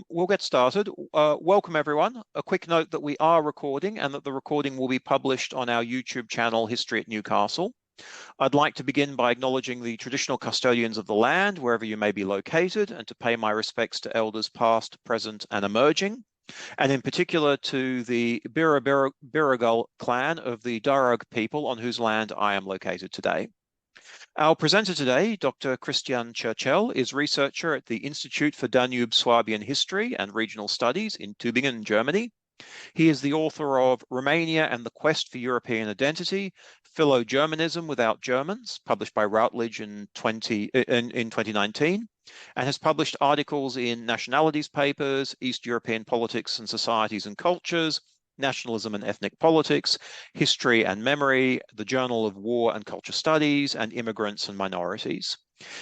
we'll get started. Welcome, everyone. A quick note that we are recording and that the recording will be published on our YouTube channel, History at Newcastle. I'd like to begin by acknowledging the traditional custodians of the land, wherever you may be located, and to pay my respects to elders past, present, and emerging, and in particular to the Birragul clan of the Darug people on whose land I am located today. Our presenter today, Dr. Cristian Cercel, is researcher at the Institute for Danube-Swabian History and Regional Studies in Tübingen, Germany. He is the author of Romania and the Quest for European Identity, Philo-Germanism Without Germans, published by Routledge in 2019, and has published articles in Nationalities Papers, East European Politics and Societies and Cultures, Nationalism and Ethnic Politics, History and Memory, the Journal of War and Culture Studies, and Immigrants and Minorities.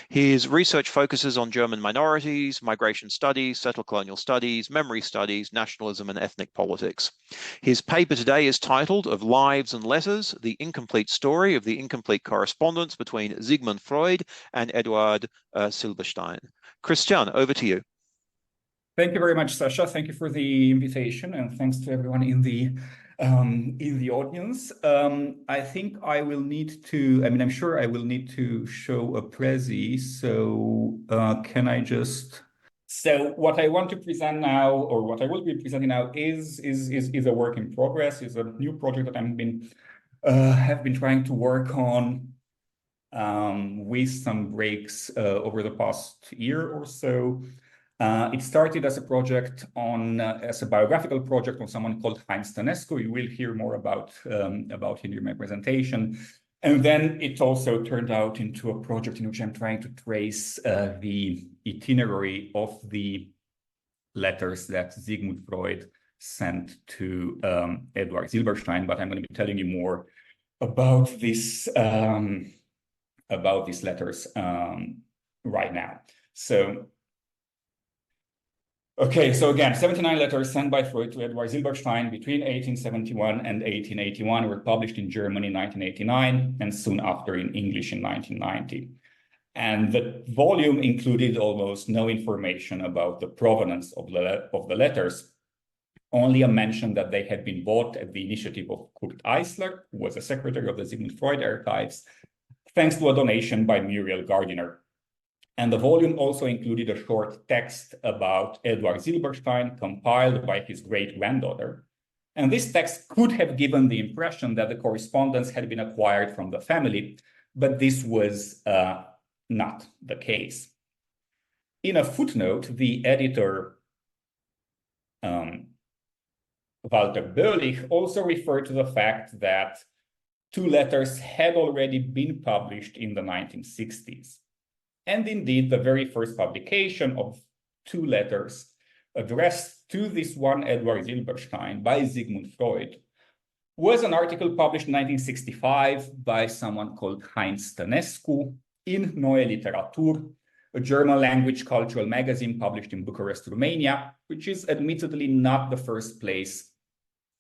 His research focuses on German minorities, migration studies, settler colonial studies, memory studies, nationalism and ethnic politics. His paper today is titled Of Lives and Letters, the Incomplete Story of the Incomplete Correspondence between Sigmund Freud and Eduard Silberstein. Cristian, over to you. Thank you very much, Sasha. Thank you for the invitation, and thanks to everyone in the audience. I think I will need to, I'm sure I will need to show a prezi. So can I just, so what I want to present now, or what I will be presenting now is a work in progress, is a new project that have been trying to work on with some breaks over the past year or so. It started as a project as a biographical project on someone called Heinz Stănescu. You will hear more about him during my presentation. And then it also turned out into a project in which I'm trying to trace the itinerary of the letters that Sigmund Freud sent to Eduard Silberstein. But I'm going to be telling you more about these letters right now. So. Okay, so again, 79 letters sent by Freud to Eduard Silberstein between 1871 and 1881 were published in Germany in 1989 and soon after in English in 1990. And the volume included almost no information about the provenance of the letters, only a mention that they had been bought at the initiative of Kurt Eisler, who was a secretary of the Sigmund Freud Archives, thanks to a donation by Muriel Gardiner. And the volume also included a short text about Eduard Silberstein compiled by his great-granddaughter. And this text could have given the impression that the correspondence had been acquired from the family, but this was not the case. In a footnote, the editor, Walter Böhlich, also referred to the fact that two letters had already been published in the 1960s. And indeed, the very first publication of two letters addressed to this one Eduard Silberstein by Sigmund Freud was an article published in 1965 by someone called Heinz Stănescu in Neue Literatur, a German language cultural magazine published in Bucharest, Romania, which is admittedly not the first place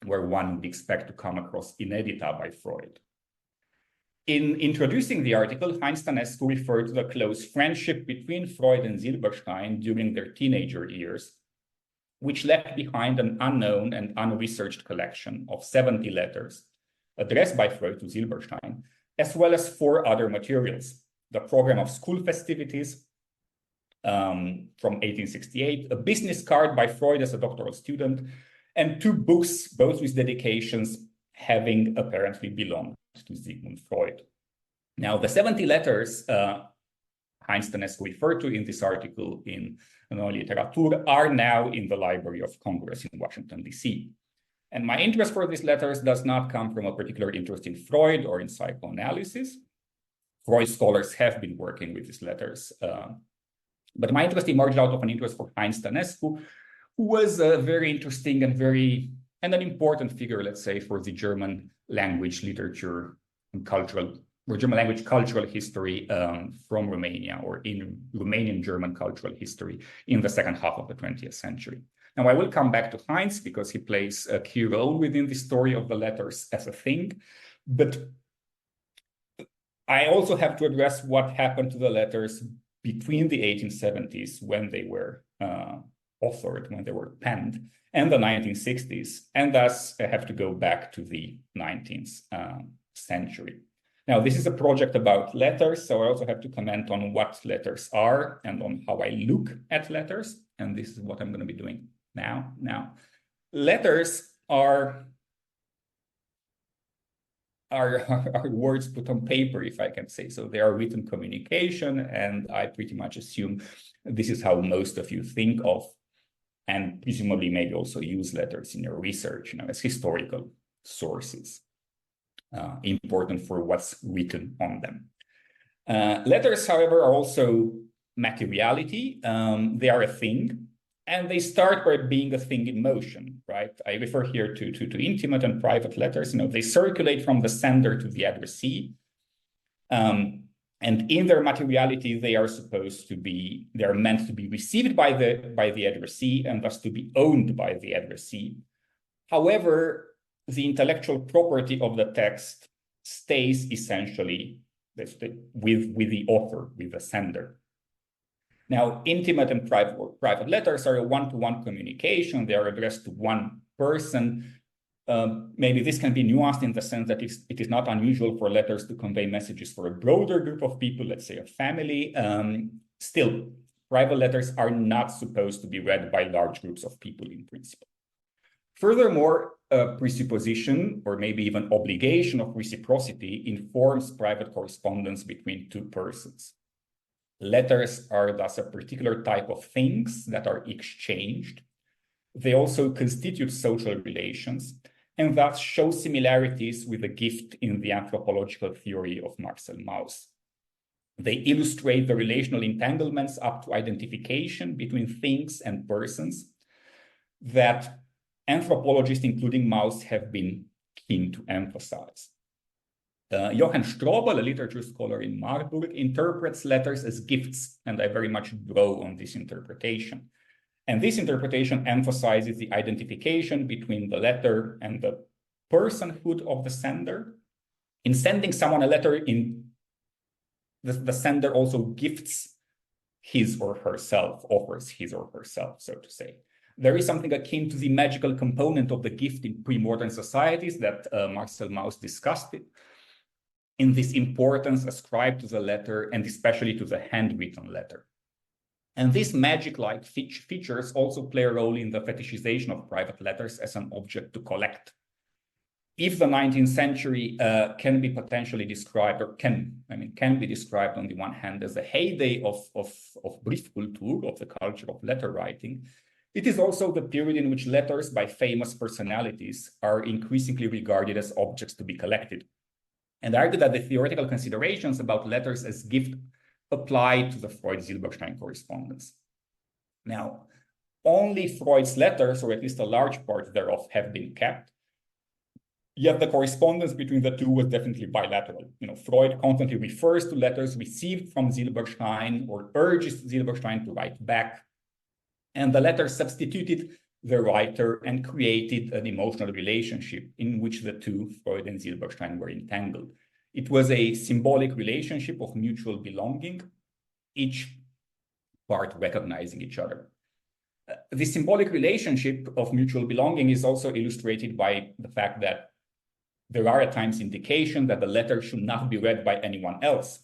where one would expect to come across inedita by Freud. In introducing the article, Heinz Stănescu referred to the close friendship between Freud and Silberstein during their teenager years, which left behind an unknown and unresearched collection of 70 letters addressed by Freud to Silberstein, as well as 4 other materials: the program of school festivities from 1868, a business card by Freud as a doctoral student, and 2 books, both with dedications having apparently belonged to Sigmund Freud. Now, the 70 letters Heinz Stănescu referred to in this article in Neue Literatur are now in the Library of Congress in Washington, D.C. And my interest for these letters does not come from a particular interest in Freud or in psychoanalysis. Freud scholars have been working with these letters. But my interest emerged out of an interest for Heinz Stănescu, who was a very interesting and an important figure, let's say, for the German language, literature, and cultural, or German language cultural history from Romania, or in Romanian German cultural history in the second half of the 20th century. Now, I will come back to Heinz because he plays a key role within the story of the letters as a thing, but I also have to address what happened to the letters between the 1870s when they were authored, when they were penned, and the 1960s, and thus have to go back to the 19th century. Now, this is a project about letters, so I also have to comment on what letters are and on how I look at letters, and this is what I'm going to be doing now. Now, letters are words put on paper, if I can say so. They are written communication, and I pretty much assume this is how most of you think of, and presumably maybe also use letters in your research, as historical sources, important for what's written on them. Letters, however, are also materiality. They are a thing, and they start by being a thing in motion, right? I refer here to intimate and private letters. They circulate from the sender to the addressee. And in their materiality, they are meant to be received by the addressee and thus to be owned by the addressee. However, the intellectual property of the text stays essentially with the author, with the sender. Now, intimate and private letters are a one-to-one communication. They are addressed to one person. Maybe this can be nuanced in the sense that it is not unusual for letters to convey messages for a broader group of people, let's say a family. Still, private letters are not supposed to be read by large groups of people in principle. Furthermore, a presupposition or maybe even obligation of reciprocity informs private correspondence between two persons. Letters are thus a particular type of things that are exchanged. They also constitute social relations and thus show similarities with the gift in the anthropological theory of Marcel Mauss. They illustrate the relational entanglements up to identification between things and persons that anthropologists, including Mauss, have been keen to emphasize. Johann Strobel, a literature scholar in Marburg, interprets letters as gifts, and I very much draw on this interpretation. And this interpretation emphasizes the identification between the letter and the personhood of the sender. In sending someone a letter, the sender also gifts his or herself, offers his or herself, so to say. There is something akin to the magical component of the gift in pre-modern societies that Marcel Mauss discussed in this importance ascribed to the letter and especially to the handwritten letter. And these magic-like features also play a role in the fetishization of private letters as an object to collect. If the 19th century can be potentially described, or can be described on the one hand as a heyday of Briefkultur, of the culture of letter writing, it is also the period in which letters by famous personalities are increasingly regarded as objects to be collected. And I argue that the theoretical considerations about letters as gift apply to the Freud-Silberstein correspondence. Now, only Freud's letters, or at least a large part thereof, have been kept. Yet the correspondence between the two was definitely bilateral. Freud constantly refers to letters received from Silberstein or urges Silberstein to write back. And the letter substituted the writer and created an emotional relationship in which the two, Freud and Silberstein, were entangled. It was a symbolic relationship of mutual belonging, each part recognizing each other. The symbolic relationship of mutual belonging is also illustrated by the fact that there are at times indications that the letter should not be read by anyone else,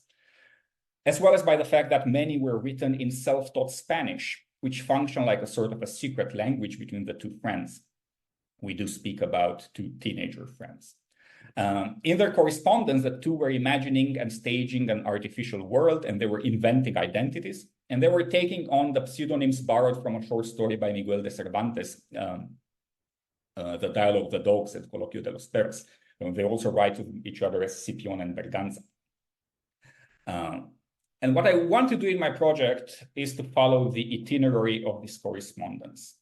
as well as by the fact that many were written in self-taught Spanish, which function like a sort of a secret language between the two friends. We do speak about two teenager friends. In their correspondence, the two were imagining and staging an artificial world, and they were inventing identities, and they were taking on the pseudonyms borrowed from a short story by Miguel de Cervantes, The Dialogue of the Dogs and Coloquio de los Perros. They also write to each other as Scipion and Berganza. And what I want to do in my project is to follow the itinerary of this correspondence.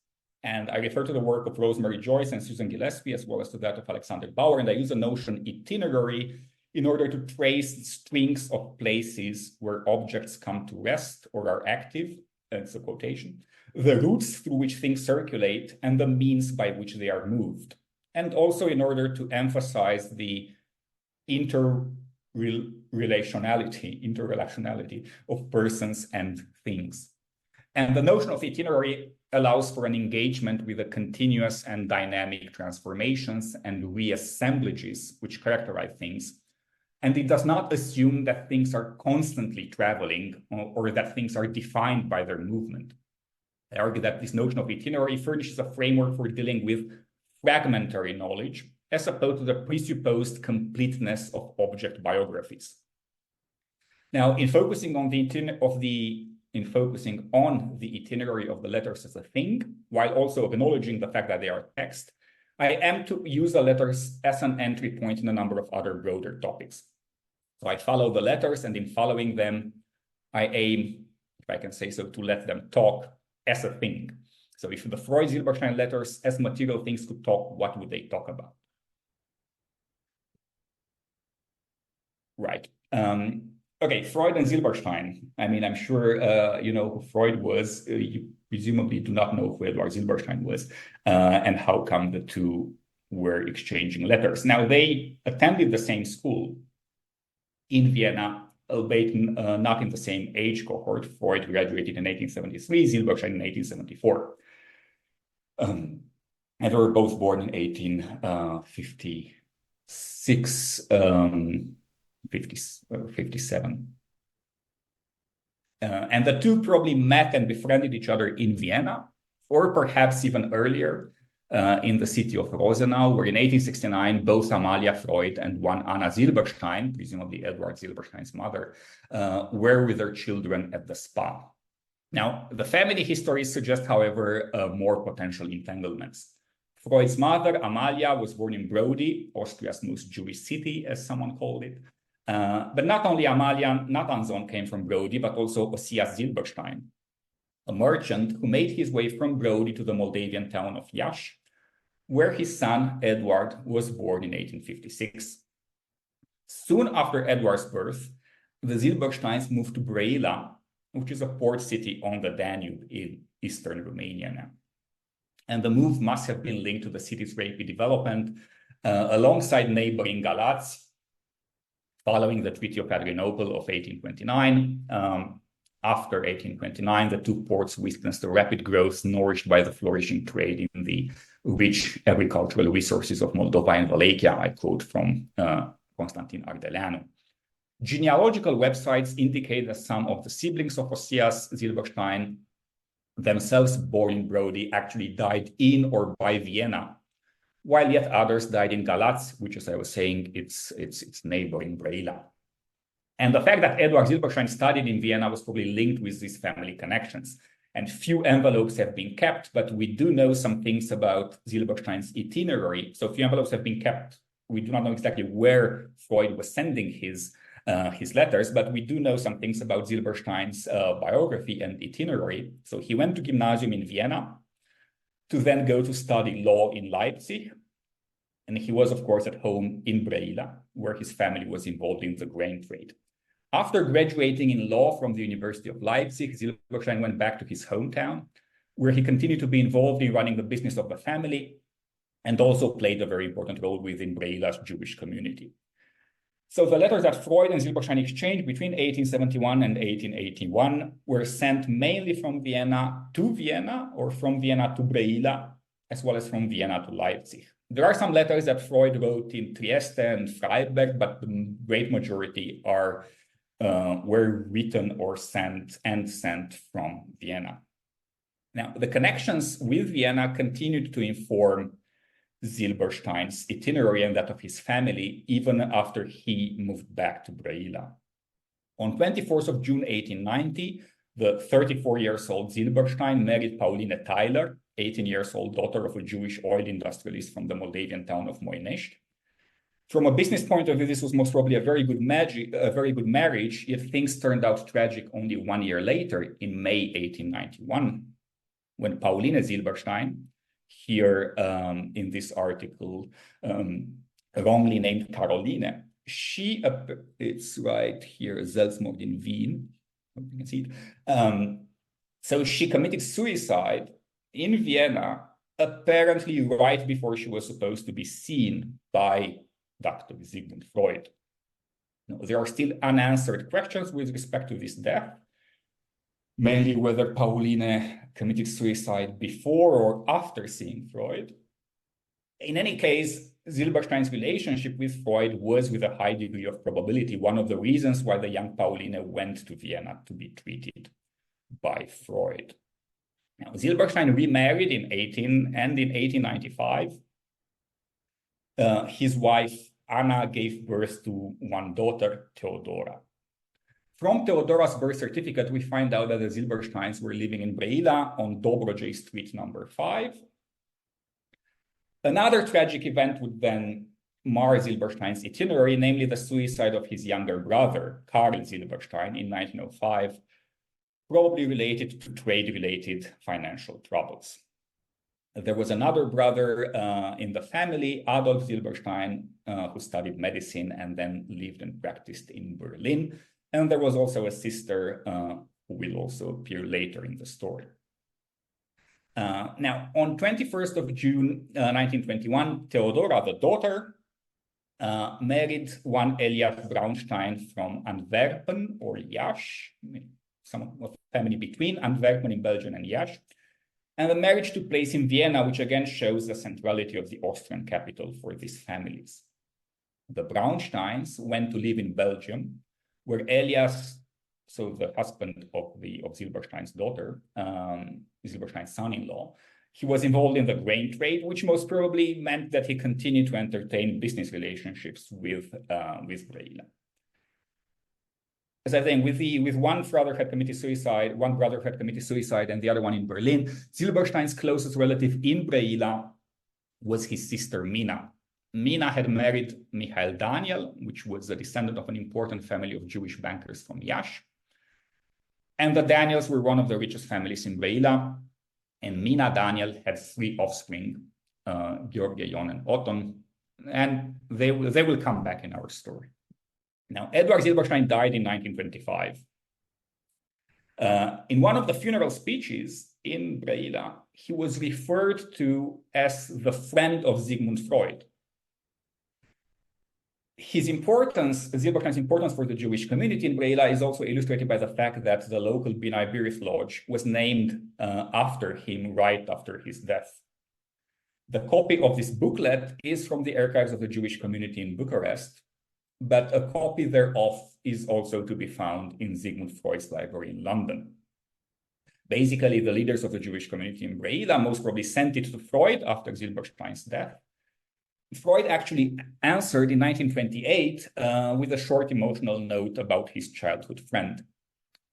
And I refer to the work of Rosemary Joyce and Susan Gillespie, as well as to that of Alexander Bauer. And I use the notion itinerary in order to trace strings of places where objects come to rest or are active, that's a quotation, the routes through which things circulate, and the means by which they are moved. And also in order to emphasize the interrelationality of persons and things. And the notion of itinerary allows for an engagement with the continuous and dynamic transformations and reassemblages which characterize things. And it does not assume that things are constantly traveling or that things are defined by their movement. I argue that this notion of itinerary furnishes a framework for dealing with fragmentary knowledge as opposed to the presupposed completeness of object biographies. Now, in focusing on the itinerary of the letters as a thing, while also acknowledging the fact that they are text, I am to use the letters as an entry point in a number of other broader topics. So I follow the letters, and in following them, I aim, if I can say so, to let them talk as a thing. So if the Freud-Silberstein letters as material things could talk, what would they talk about? Right. Okay, Freud and Silberstein. I mean, I'm sure you know who Freud was. You presumably do not know who Eduard Silberstein was, and how come the two were exchanging letters. Now, they attended the same school in Vienna, albeit not in the same age cohort. Freud graduated in 1873, Silberstein in 1874. And they were both born in 1856, 57. And the two probably met and befriended each other in Vienna, or perhaps even earlier in the city of Rosenau, where in 1869, both Amalia Freud and one Anna Silberstein, presumably Eduard Silberstein's mother, were with their children at the spa. Now, the family histories suggest, however, more potential entanglements. Freud's mother, Amalia, was born in Brody, Austria's most Jewish city, as someone called it. But not only Amalia Nathanson came from Brody, but also Ossias Silberstein, a merchant who made his way from Brody to the Moldavian town of Iași, where his son, Eduard, was born in 1856. Soon after Eduard's birth, the Silbersteins moved to Brăila, which is a port city on the Danube in eastern Romania now. And the move must have been linked to the city's rapid development alongside neighboring Galați, following the Treaty of Adrianople of 1829. After 1829, the two ports witnessed a rapid growth nourished by the flourishing trade in the rich agricultural resources of Moldova and Wallachia. I quote from Constantin Ardeleanu. Genealogical websites indicate that some of the siblings of Ossias Silberstein, themselves born in Brody, actually died in or by Vienna, while yet others died in Galați, which, as I was saying, it's neighboring Brăila. And the fact that Eduard Silberstein studied in Vienna was probably linked with these family connections. And few envelopes have been kept, but we do know some things about Silberstein's itinerary. So few envelopes have been kept. We do not know exactly where Freud was sending his letters, but we do know some things about Silberstein's biography and itinerary. So he went to gymnasium in Vienna to then go to study law in Leipzig. And he was, of course, at home in Brăila, where his family was involved in the grain trade. After graduating in law from the University of Leipzig, Silberstein went back to his hometown, where he continued to be involved in running the business of the family and also played a very important role within Brăila's Jewish community. So the letters that Freud and Silberstein exchanged between 1871 and 1881 were sent mainly from Vienna to Vienna or from Vienna to Brăila, as well as from Vienna to Leipzig. There are some letters that Freud wrote in Trieste and Freiberg, but the great majority were written or sent from Vienna. Now, the connections with Vienna continued to inform Silberstein's itinerary and that of his family, even after he moved back to Brăila. On 24th of June, 1890, the 34-year-old Silberstein married Pauline Tyler, 18-year-old daughter of a Jewish oil industrialist from the Moldavian town of Moinești. From a business point of view, this was most probably a very good marriage, yet things turned out tragic only 1 year later, in May 1891, when Pauline Silberstein, here in this article, wrongly named Caroline, it's right here, Selbstmord in Wien, you can see it. So she committed suicide in Vienna, apparently right before she was supposed to be seen by Dr. Sigmund Freud. Now, there are still unanswered questions with respect to this death. mainly whether Pauline committed suicide before or after seeing Freud. In any case, Silberstein's relationship with Freud was with a high degree of probability one of the reasons why the young Pauline went to Vienna to be treated by Freud. Now, Silberstein remarried in 1895. His wife, Anna, gave birth to one daughter, Theodora. From Theodora's birth certificate, we find out that the Silbersteins were living in Brăila on Dobrogei Street number 5. Another tragic event would then mar Silberstein's itinerary, namely the suicide of his younger brother, Karl Silberstein, in 1905, probably related to trade-related financial troubles. There was another brother in the family, Adolf Silberstein, who studied medicine and then lived and practiced in Berlin. And there was also a sister who will also appear later in the story. Now, on 21st of June 1921, Theodora, the daughter, married one Elias Braunstein from Antwerpen or Iași, some of the family between Antwerpen in Belgium and Iași. And the marriage took place in Vienna, which again shows the centrality of the Austrian capital for these families. The Braunsteins went to live in Belgium, where Elias, so the husband of Silberstein's daughter, Silberstein's son-in-law, he was involved in the grain trade, which most probably meant that he continued to entertain business relationships with Brăila. As I think, with one brother had committed suicide, and the other one in Berlin, Silberstein's closest relative in Brăila was his sister Mina. Mina had married Michael Daniel, which was a descendant of an important family of Jewish bankers from Iași. And the Daniels were one of the richest families in Brăila. And Mina Daniel had 3 offspring, Gheorghe, Ion, and Oton. And they will come back in our story. Now, Eduard Silberstein died in 1925. In one of the funeral speeches in Brăila, he was referred to as the friend of Sigmund Freud. His importance, Silberstein's importance for the Jewish community in Brăila is also illustrated by the fact that the local Bina Iberis Lodge was named after him right after his death. The copy of this booklet is from the archives of the Jewish community in Bucharest, but a copy thereof is also to be found in Sigmund Freud's library in London. Basically, the leaders of the Jewish community in Brăila most probably sent it to Freud after Silberstein's death. Freud actually answered in 1928 with a short emotional note about his childhood friend.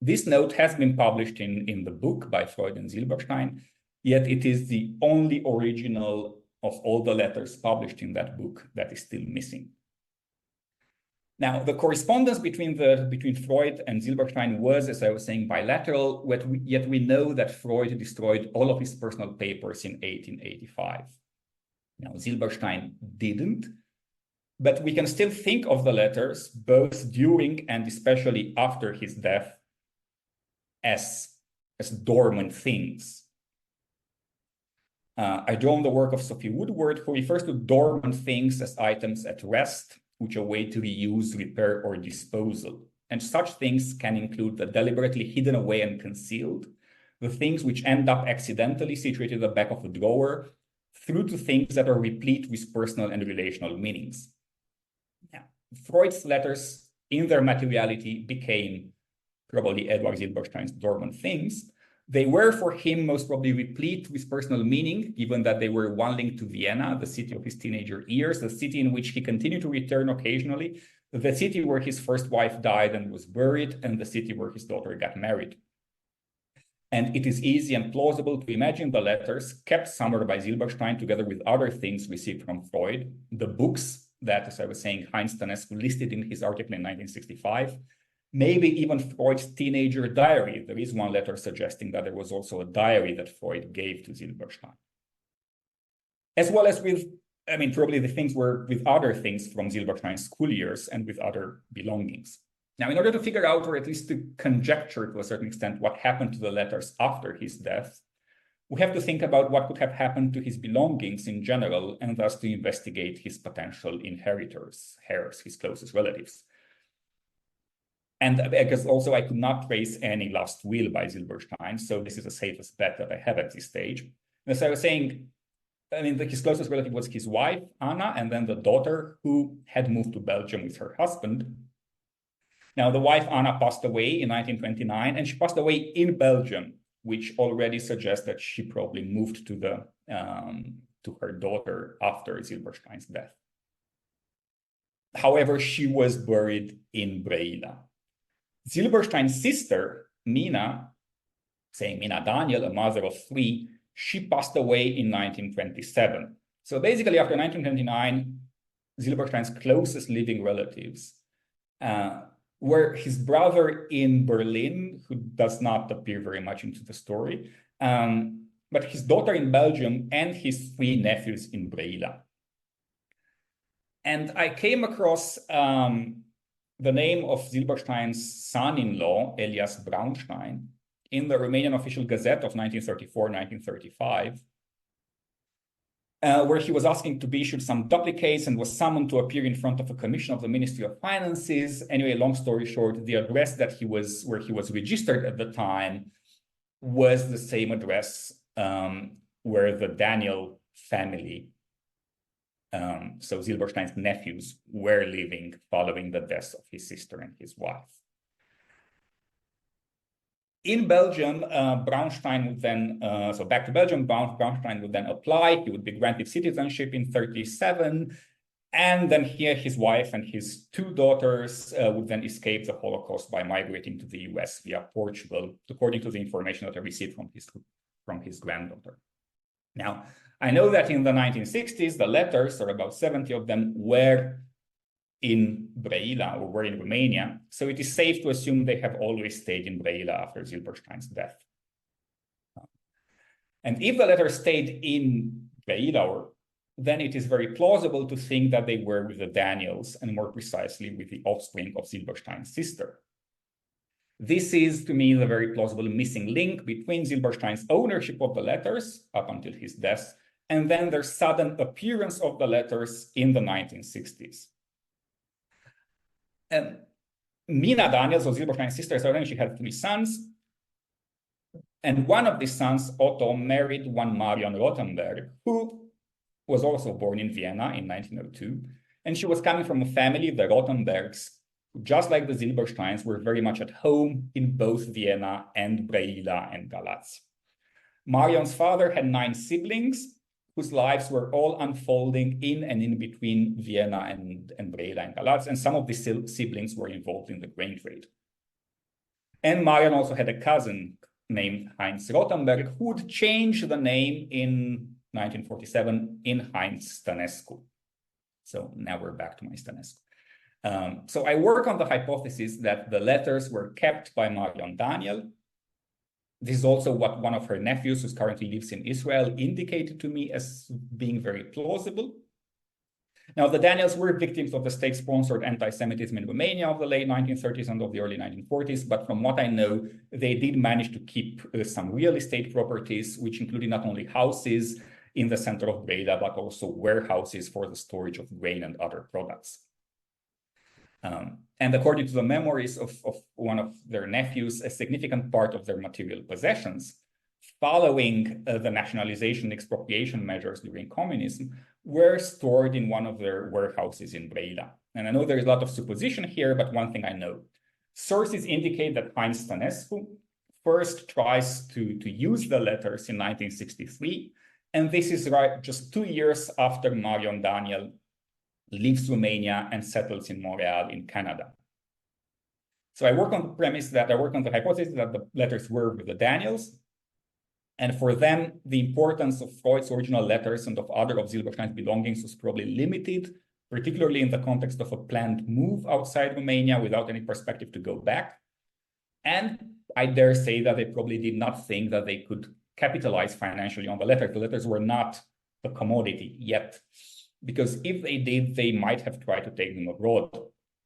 This note has been published in the book by Freud and Silberstein, yet it is the only original of all the letters published in that book that is still missing. Now, the correspondence between Freud and Silberstein was, as I was saying, bilateral, yet we know that Freud destroyed all of his personal papers in 1885. Now, Silberstein didn't, but we can still think of the letters, both during and especially after his death, as dormant things. I draw on the work of Sophie Woodward, who refers to dormant things as items at rest, which await reuse, repair, or disposal. And such things can include the deliberately hidden away and concealed, the things which end up accidentally situated at the back of a drawer, through to things that are replete with personal and relational meanings. Now, Freud's letters, in their materiality, became probably Eduard Silberstein's dormant things. They were for him most probably replete with personal meaning, given that they were one link to Vienna, the city of his teenager years, the city in which he continued to return occasionally, the city where his first wife died and was buried, and the city where his daughter got married. And it is easy and plausible to imagine the letters kept somewhere by Silberstein together with other things received from Freud, the books that, as I was saying, Heinz Tanescu listed in his article in 1965, maybe even Freud's teenager diary. There is one letter suggesting that there was also a diary that Freud gave to Silberstein. As well as with, probably the things were with other things from Silberstein's school years and with other belongings. Now, in order to figure out, or at least to conjecture to a certain extent, what happened to the letters after his death, we have to think about what could have happened to his belongings in general, and thus to investigate his potential inheritors, heirs, his closest relatives. And because also I could not trace any last will by Silberstein, so this is the safest bet that I have at this stage. And as I was saying, I mean, his closest relative was his wife, Anna, and then the daughter who had moved to Belgium with her husband. Now, the wife, Anna, passed away in 1929, and she passed away in Belgium, which already suggests that she probably moved to her daughter after Silberstein's death. However, she was buried in Breda. Silberstein's sister, Mina, saying Mina Daniel, a mother of three, she passed away in 1927. So basically, after 1929, Silberstein's closest living relatives were his brother in Berlin, who does not appear very much into the story, but his daughter in Belgium and his three nephews in Breda. And I came across the name of Silberstein's son-in-law, Elias Braunstein, in the Romanian Official Gazette of 1934-1935, where he was asking to be issued some duplicates and was summoned to appear in front of a commission of the Ministry of Finances. Anyway, long story short, the address that where he was registered at the time was the same address where the Daniel family, so Silberstein's nephews, were living following the deaths of his sister and his wife. In Belgium, Braunstein would then, so back to Belgium, Braunstein would then apply. He would be granted citizenship in 1937. And then here his wife and his two daughters would then escape the Holocaust by migrating to the US via Portugal, according to the information that I received from his granddaughter. Now, I know that in the 1960s, the letters, or about 70 of them, were in Brăila, or were in Romania. So it is safe to assume they have always stayed in Brăila after Silberstein's death. And if the letters stayed in Brăila, then it is very plausible to think that they were with the Daniels, and more precisely with the offspring of Silberstein's sister. This is, to me, the very plausible missing link between Silberstein's ownership of the letters up until his death, and then their sudden appearance of the letters in the 1960s. And Mina Daniel, so Silberstein's sister, she had three sons. And one of these sons, Otto, married one Marion Rothenberg, who was also born in Vienna in 1902. And she was coming from a family, the Rothenbergs, who, just like the Silbersteins, were very much at home in both Vienna and Brăila and Galați. Marion's father had 9 siblings, whose lives were all unfolding in and in between Vienna and Brăila and Galați, and some of these siblings were involved in the grain trade. And Marion also had a cousin named Heinz Rothenberg, who would change the name in 1947 in Heinz Stănescu. So now we're back to my Stănescu. So I work on the hypothesis that the letters were kept by Marion Daniel. This is also what one of her nephews, who currently lives in Israel, indicated to me as being very plausible. Now, the Daniels were victims of the state-sponsored anti-Semitism in Romania of the late 1930s and of the early 1940s, but from what I know, they did manage to keep some real estate properties, which included not only houses in the center of Breda, but also warehouses for the storage of grain and other products. And according to the memories of one of their nephews, a significant part of their material possessions, following the nationalization expropriation measures during communism, were stored in one of their warehouses in Breda. And I know there is a lot of supposition here, but one thing I know. Sources indicate that Heinz Stănescu first tries to use the letters in 1963, and this is right just 2 years after Marion Daniel leaves Romania and settles in Montreal in Canada. So I work on the hypothesis that the letters were with the Daniels, and for them, the importance of Freud's original letters and of other of Silberstein's belongings was probably limited, particularly in the context of a planned move outside Romania without any perspective to go back. And I dare say that they probably did not think that they could capitalize financially on the letters. The letters were not a commodity yet, because if they did, they might have tried to take them abroad.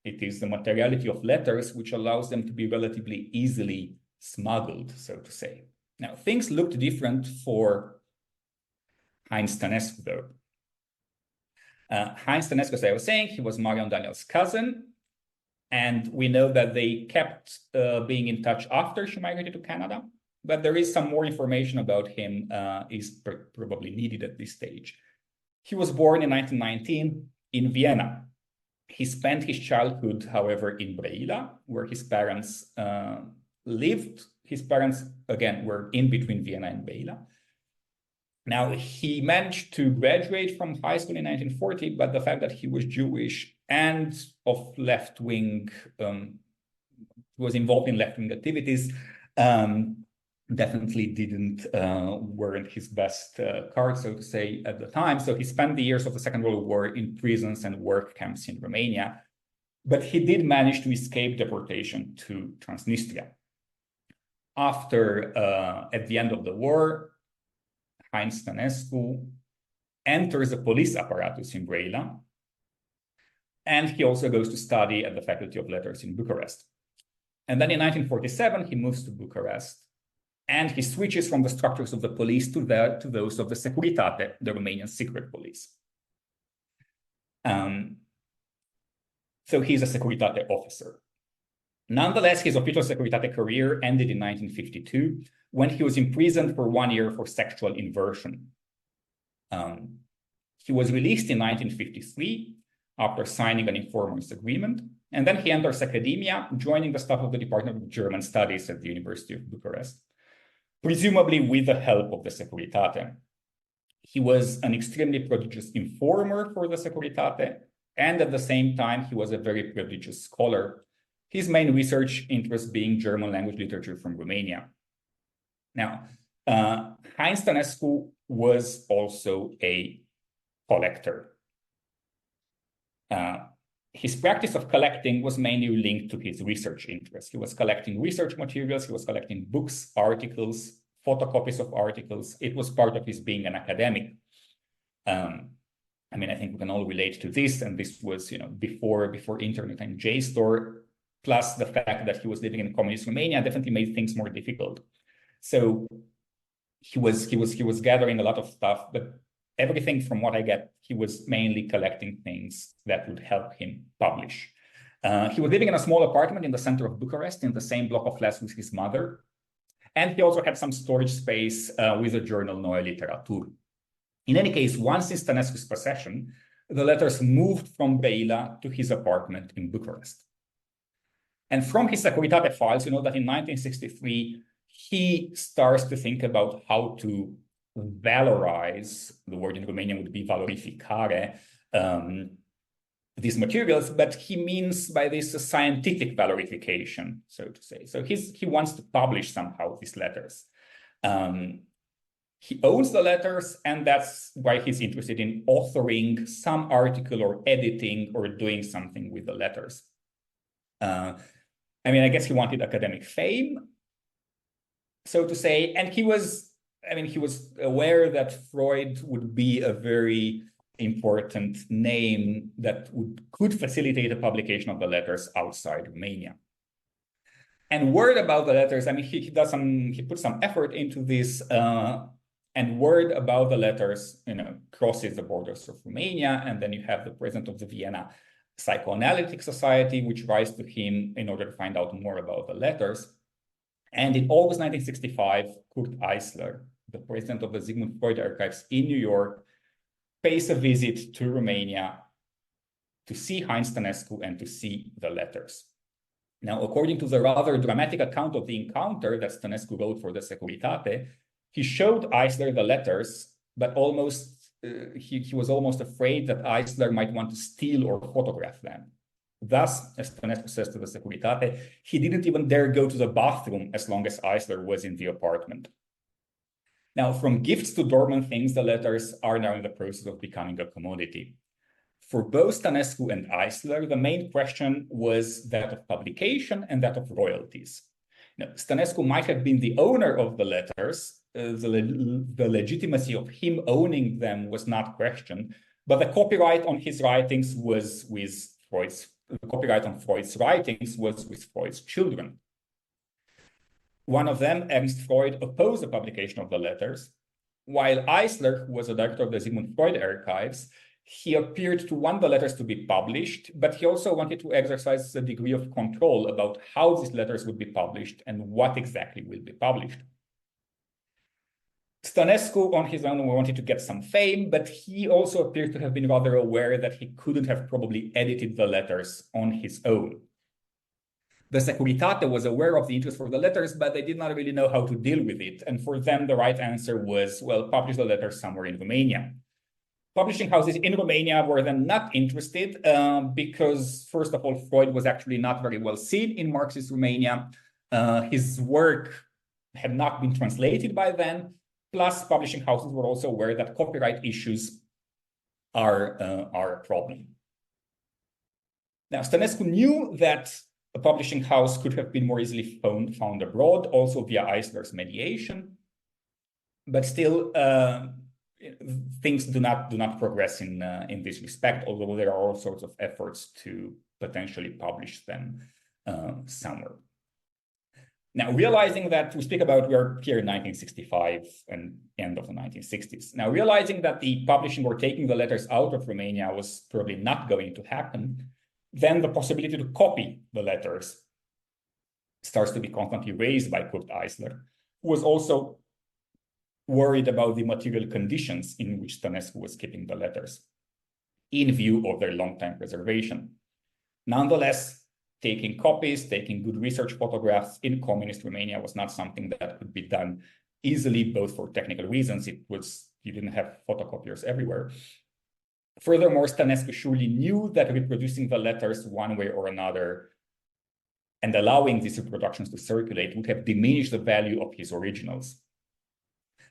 It is the materiality of letters which allows them to be relatively easily smuggled, so to say. Now, things looked different for Heinz Stănescu, though. Heinz Stănescu, as I was saying, he was Marion Daniel's cousin. And we know that they kept being in touch after she migrated to Canada, but there is some more information about him is probably needed at this stage. He was born in 1919 in Vienna. He spent his childhood, however, in Brăila, where his parents lived. His parents, again, were in between Vienna and Brăila. Now, he managed to graduate from high school in 1940, but the fact that he was Jewish and of left-wing, was involved in left-wing activities, definitely didn't warrant his best card, so to say, at the time. So he spent the years of the Second World War in prisons and work camps in Romania, but he did manage to escape deportation to Transnistria. After, at the end of the war, Heinz Stănescu enters the police apparatus in Brăila, and he also goes to study at the Faculty of Letters in Bucharest. And then in 1947, he moves to Bucharest, and he switches from the structures of the police to those of the Securitate, the Romanian secret police. So he's a Securitate officer. Nonetheless, his official Securitate career ended in 1952 when he was imprisoned for 1 year for sexual inversion. He was released in 1953 after signing an informers agreement, and then he enters academia, joining the staff of the Department of German Studies at the University of Bucharest, presumably with the help of the Securitate. He was an extremely prodigious informer for the Securitate, and at the same time, he was a very prodigious scholar, his main research interest being German language literature from Romania. Now, Heinz Stănescu was also a collector. His practice of collecting was mainly linked to his research interests. He was collecting research materials, he was collecting books, articles, photocopies of articles. It was part of his being an academic. I mean, I think we can all relate to this, and this was, before internet and JSTOR, plus the fact that he was living in communist Romania definitely made things more difficult. So he was gathering a lot of stuff, but everything from what I get, he was mainly collecting things that would help him publish. He was living in a small apartment in the center of Bucharest, in the same block of flats with his mother. And he also had some storage space with the journal Neue Literatur. In any case, once in Stănescu's possession, the letters moved from Brăila to his apartment in Bucharest. And from his Securitate files, you know that in 1963, he starts to think about how to valorize, the word in Romanian would be valorificare, these materials, but he means by this a scientific valorification, so to say. So he wants to publish somehow these letters. He owns the letters, and that's why he's interested in authoring some article or editing or doing something with the letters. I mean, I guess he wanted academic fame, so to say, and he was aware that Freud would be a very important name that could facilitate the publication of the letters outside Romania. And word about the letters, I mean, he put some effort into this, and word about the letters, crosses the borders of Romania, and then you have the president of the Vienna Psychoanalytic Society, which writes to him in order to find out more about the letters. And in August 1965, Kurt Eisler, the president of the Sigmund Freud Archives in New York, pays a visit to Romania to see Heinz Stănescu and to see the letters. Now, according to the rather dramatic account of the encounter that Stănescu wrote for the Securitate, he showed Eisler the letters, but he was almost afraid that Eisler might want to steal or photograph them. Thus, as Stănescu says to the Securitate, he didn't even dare go to the bathroom as long as Eisler was in the apartment. Now, from gifts to dormant things, the letters are now in the process of becoming a commodity. For both Stănescu and Eisler, the main question was that of publication and that of royalties. Now, Stănescu might have been the owner of the letters. The legitimacy of him owning them was not questioned, but the copyright on his writings was with Freud's. The copyright on Freud's writings was with Freud's children. One of them, Ernst Freud, opposed the publication of the letters, while Eisler, who was the director of the Sigmund Freud Archives, he appeared to want the letters to be published, but he also wanted to exercise a degree of control about how these letters would be published and what exactly will be published. Stănescu, on his own, wanted to get some fame, but he also appeared to have been rather aware that he couldn't have probably edited the letters on his own. The Securitate was aware of the interest for the letters, but they did not really know how to deal with it. And for them, the right answer was, well, publish the letters somewhere in Romania. Publishing houses in Romania were then not interested because, first of all, Freud was actually not very well seen in Marxist Romania. His work had not been translated by then. Plus, publishing houses were also aware that copyright issues are a problem. Now, Stănescu knew that a publishing house could have been more easily found abroad, also via Eisler's mediation. But still, things do not progress in this respect, although there are all sorts of efforts to potentially publish them somewhere. Now, realizing that we are here in 1965 and end of the 1960s. Now, realizing that the publishing or taking the letters out of Romania was probably not going to happen, then the possibility to copy the letters starts to be constantly raised by Kurt Eisler, who was also worried about the material conditions in which Stănescu was keeping the letters in view of their long-time preservation. Nonetheless, taking copies, taking good research photographs in communist Romania was not something that could be done easily, both for technical reasons. You didn't have photocopiers everywhere. Furthermore, Stănescu surely knew that reproducing the letters one way or another and allowing these reproductions to circulate would have diminished the value of his originals.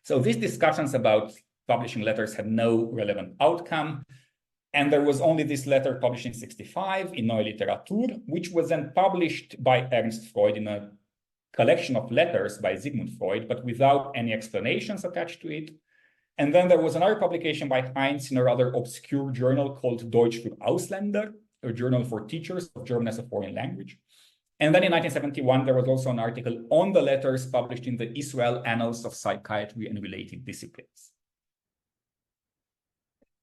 So these discussions about publishing letters had no relevant outcome. And there was only this letter published in 1965 in Neue Literatur, which was then published by Ernst Freud in a collection of letters by Sigmund Freud, but without any explanations attached to it. And then there was another publication by Heinz in a rather obscure journal called Deutsch für Ausländer, a journal for teachers of German as a foreign language. And then in 1971, there was also an article on the letters published in the Israel Annals of Psychiatry and Related Disciplines.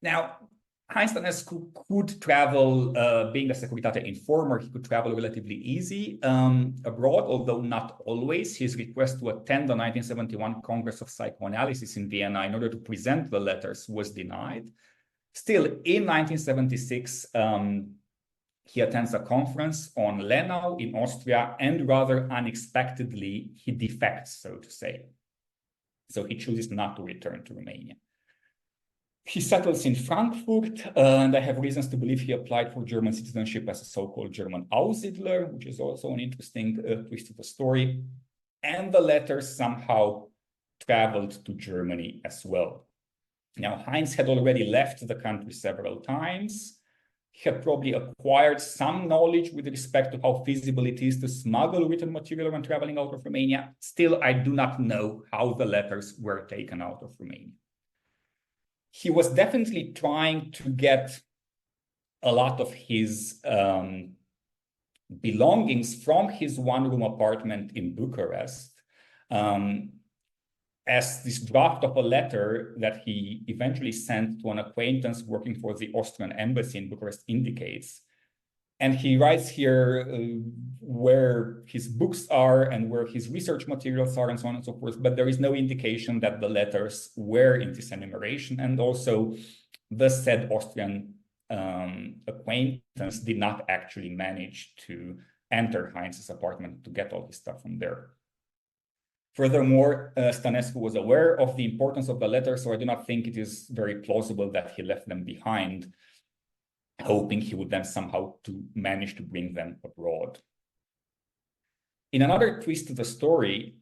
Now, Heinz Stănescu could travel, being a Securitate informer, he could travel relatively easy abroad, although not always. His request to attend the 1971 Congress of Psychoanalysis in Vienna in order to present the letters was denied. Still, in 1976, he attends a conference on Lenau in Austria, and rather unexpectedly, he defects, so to say. So he chooses not to return to Romania. He settles in Frankfurt, and I have reasons to believe he applied for German citizenship as a so-called German Aussiedler, which is also an interesting twist of the story. And the letters somehow traveled to Germany as well. Now, Heinz had already left the country several times. He had probably acquired some knowledge with respect to how feasible it is to smuggle written material when traveling out of Romania. Still, I do not know how the letters were taken out of Romania. He was definitely trying to get a lot of his belongings from his one-room apartment in Bucharest, as this draft of a letter that he eventually sent to an acquaintance working for the Austrian embassy in Bucharest indicates. And he writes here where his books are and where his research materials are and so on and so forth, but there is no indication that the letters were in this enumeration. And also the said Austrian acquaintance did not actually manage to enter Heinz's apartment to get all his stuff from there. Furthermore, Stănescu was aware of the importance of the letters, so I do not think it is very plausible that he left them behind, hoping he would then somehow manage to bring them abroad. In another twist to the story,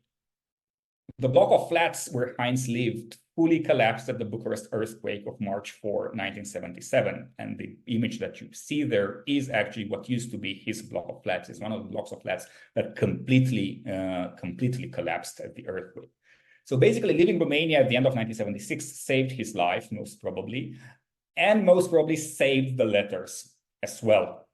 the block of flats where Heinz lived fully collapsed at the Bucharest earthquake of March 4, 1977. And the image that you see there is actually what used to be his block of flats. It's one of the blocks of flats that completely collapsed at the earthquake. So basically, leaving Romania at the end of 1976 saved his life, most probably, and most probably saved the letters as well.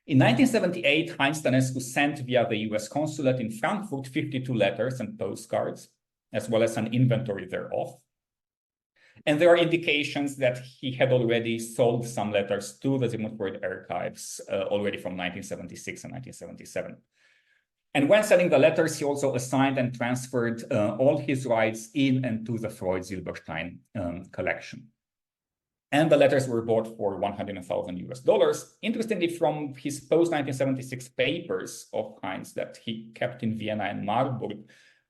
In 1978, Heinz Stănescu sent via the US consulate in Frankfurt 52 letters and postcards, as well as an inventory thereof. And there are indications that he had already sold some letters to the Sigmund Freud Archives already from 1976 and 1977. And when selling the letters, he also assigned and transferred all his rights in and to the Freud Silberstein collection. And the letters were bought for $100,000. Interestingly, from his post-1976 papers of Heinz that he kept in Vienna and Marburg,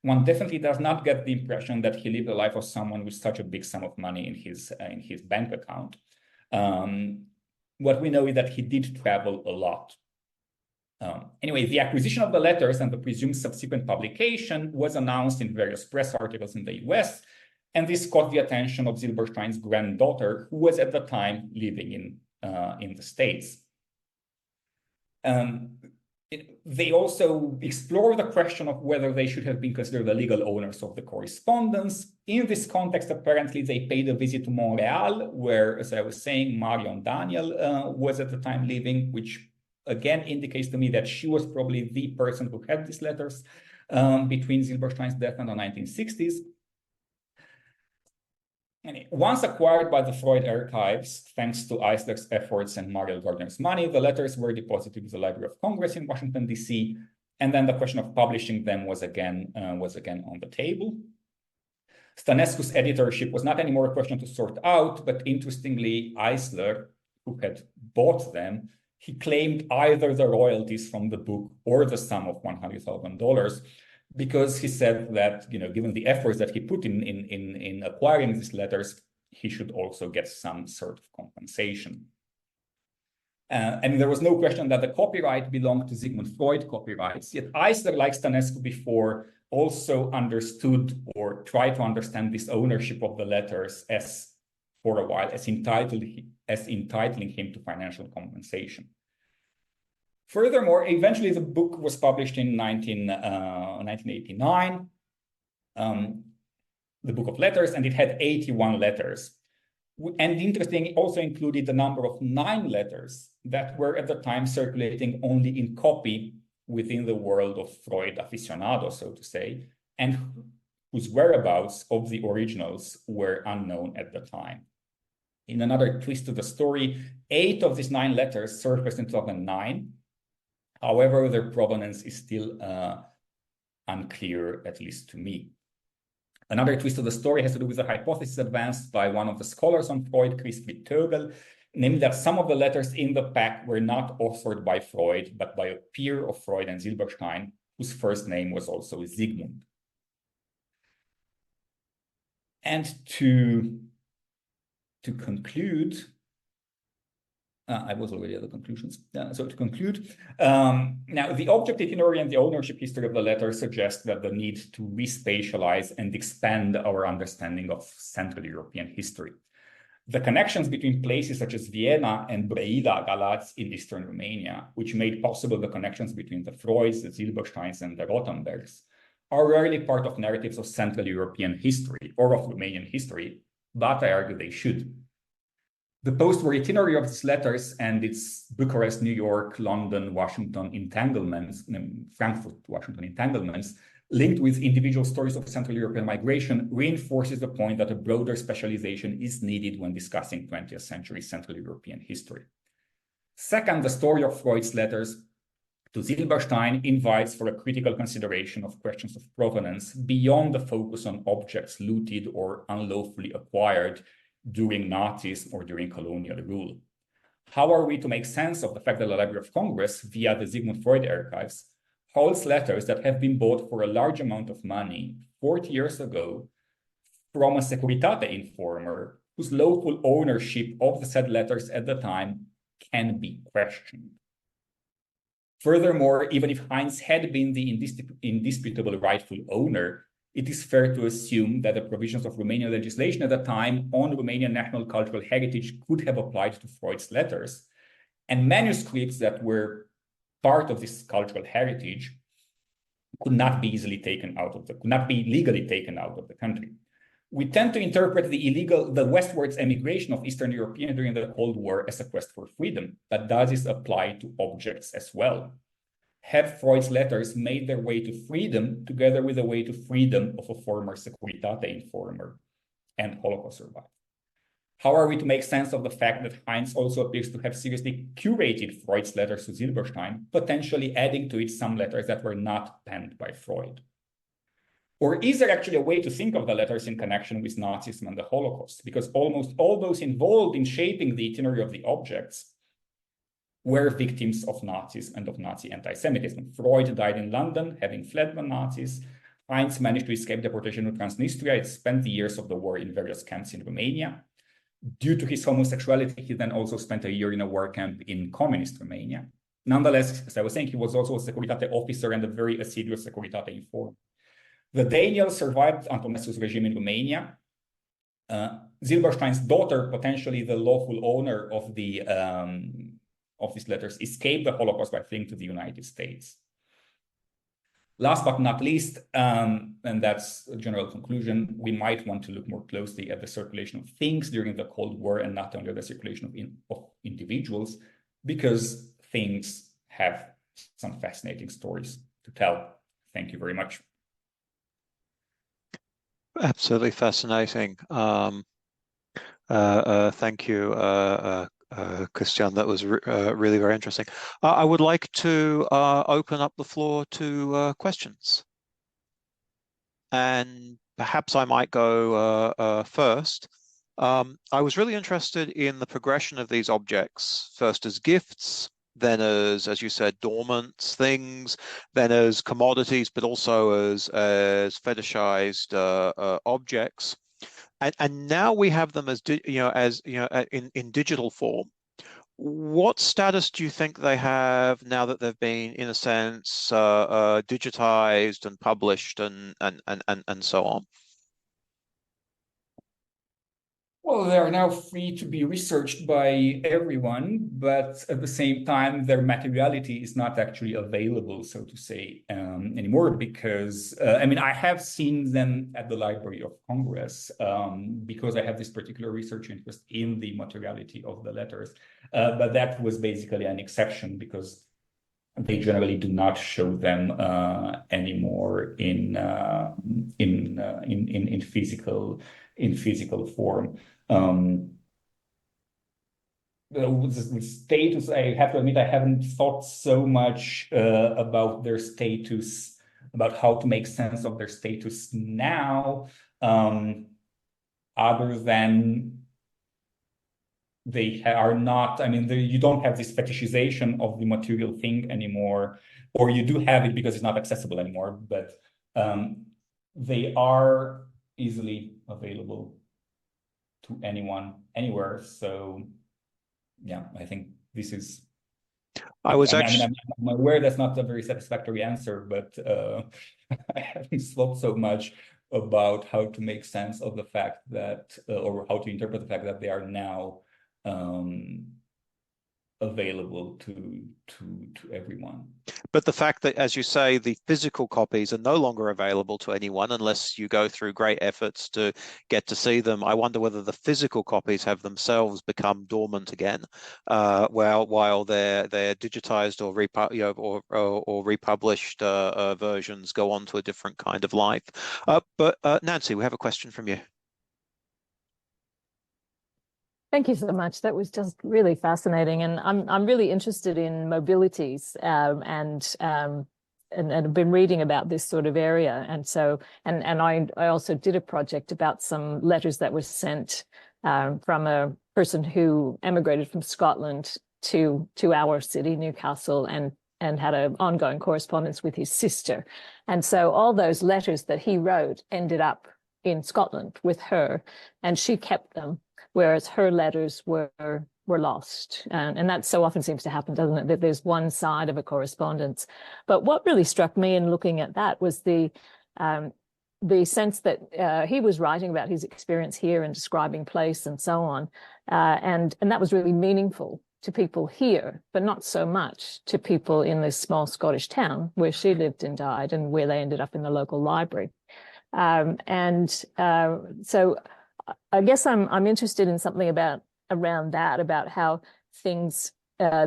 one definitely does not get the impression that he lived a life of someone with such a big sum of money in his bank account. What we know is that he did travel a lot. Anyway, the acquisition of the letters and the presumed subsequent publication was announced in various press articles in the US, and this caught the attention of Silberstein's granddaughter, who was at the time living in the States. They also explore the question of whether they should have been considered the legal owners of the correspondence. In this context, apparently, they paid a visit to Montreal, where, as I was saying, Marion Daniel was at the time living, which again indicates to me that she was probably the person who had these letters between Silberstein's death and the 1960s. And once acquired by the Freud Archives, thanks to Eisler's efforts and Mariel Gardner's money, the letters were deposited with the Library of Congress in Washington, D.C., and then the question of publishing them was again on the table. Stanescu's editorship was not anymore a question to sort out, but interestingly, Eisler, who had bought them, he claimed either the royalties from the book or the sum of $100,000, because he said that, given the efforts that he put in acquiring these letters, he should also get some sort of compensation. And there was no question that the copyright belonged to Sigmund Freud copyrights, yet Eisler, like Stanescu before, also understood or tried to understand this ownership of the letters for a while as entitling him to financial compensation. Furthermore, eventually the book was published in 1989, the Book of Letters, and it had 81 letters. And interesting, it also included the number of 9 letters that were at the time circulating only in copy within the world of Freud aficionados, so to say, and whose whereabouts of the originals were unknown at the time. In another twist of the story, 8 of these 9 letters surfaced in 2009. However, their provenance is still unclear, at least to me. Another twist of the story has to do with a hypothesis advanced by one of the scholars on Freud, Cristian Cercel, namely that some of the letters in the pack were not authored by Freud, but by a peer of Freud and Silberstein, whose first name was also Sigmund. And to conclude, I was already at the conclusions. So to conclude, now the object itinerary and the ownership history of the letter suggest that the need to respatialize and expand our understanding of Central European history. The connections between places such as Vienna and Brăila, Galați in eastern Romania, which made possible the connections between the Freuds, the Silbersteins, and the Rothenbergs, are rarely part of narratives of Central European history or of Romanian history, but I argue they should. The post-war itinerary of these letters and its Bucharest, New York, London, Washington entanglements, Frankfurt, Washington entanglements, linked with individual stories of Central European migration, reinforces the point that a broader specialization is needed when discussing 20th century Central European history. Second, the story of Freud's letters to Silberstein invites for a critical consideration of questions of provenance beyond the focus on objects looted or unlawfully acquired during Nazism or during colonial rule. How are we to make sense of the fact that the Library of Congress, via the Sigmund Freud Archives, holds letters that have been bought for a large amount of money 40 years ago from a Securitate informer whose local ownership of the said letters at the time can be questioned? Furthermore, even if Heinz had been the indisputable rightful owner, it is fair to assume that the provisions of Romanian legislation at the time on Romanian national cultural heritage could have applied to Freud's letters, and manuscripts that were part of this cultural heritage could not be legally taken out of the country. We tend to interpret the westwards emigration of Eastern Europeans during the Cold War as a quest for freedom, but does this apply to objects as well? Have Freud's letters made their way to freedom together with the way to freedom of a former Securitate informer? and Holocaust survived. How are we to make sense of the fact that Heinz also appears to have seriously curated Freud's letters to Silberstein, potentially adding to it some letters that were not penned by Freud? Or is there actually a way to think of the letters in connection with Nazism and the Holocaust? Because almost all those involved in shaping the itinerary of the objects were victims of Nazism and of Nazi anti-Semitism. Freud died in London, having fled the Nazis. Heinz managed to escape deportation to Transnistria. He spent the years of the war in various camps in Romania. Due to his homosexuality, he then also spent a year in a war camp in communist Romania. Nonetheless, as I was saying, he was also a Securitate officer and a very assiduous Securitate informant. The Daniel survived Antonescu's regime in Romania. Silberstein's daughter, potentially the lawful owner of these letters, escaped the Holocaust by fleeing to the United States. Last but not least, and that's a general conclusion, we might want to look more closely at the circulation of things during the Cold War and not only the circulation of individuals, because things have some fascinating stories to tell. Thank you very much. Absolutely fascinating. Thank you, Cristian. That was really very interesting. I would like to open up the floor to questions. And perhaps I might go first. I was really interested in the progression of these objects, first as gifts, then as you said, dormant things, then as commodities, but also as fetishized objects. And now we have them as in digital form. What status do you think they have now that they've been, in a sense, digitized and published and so on? Well, they are now free to be researched by everyone, but at the same time, their materiality is not actually available, so to say, anymore, because, I mean, I have seen them at the Library of Congress because I have this particular research interest in the materiality of the letters, but that was basically an exception because they generally do not show them anymore in physical form. With status, I have to admit, I haven't thought so much about their status, about how to make sense of their status now, other than they are not, I mean, you don't have this fetishization of the material thing anymore, or you do have it because it's not accessible anymore, but they are easily available to anyone, anywhere. So, yeah, I think this is. I'm aware that's not a very satisfactory answer, but I haven't thought so much about how to make sense of the fact that, or how to interpret the fact that they are now available to everyone. But the fact that, as you say, the physical copies are no longer available to anyone unless you go through great efforts to get to see them, I wonder whether the physical copies have themselves become dormant again, while their digitized or republished versions go on to a different kind of life. But Nancy, we have a question from you. Thank you so much. That was just really fascinating, and I'm really interested in mobilities and I've been reading about this sort of area, and so I also did a project about some letters that were sent from a person who emigrated from Scotland to our city, Newcastle, and had an ongoing correspondence with his sister, and so all those letters that he wrote ended up in Scotland with her, and she kept them, whereas her letters were lost. And that so often seems to happen, doesn't it, that there's one side of a correspondence. But what really struck me in looking at that was the sense that he was writing about his experience here and describing place and so on. And that was really meaningful to people here, but not so much to people in this small Scottish town where she lived and died and where they ended up in the local library. So I guess I'm interested in something about how things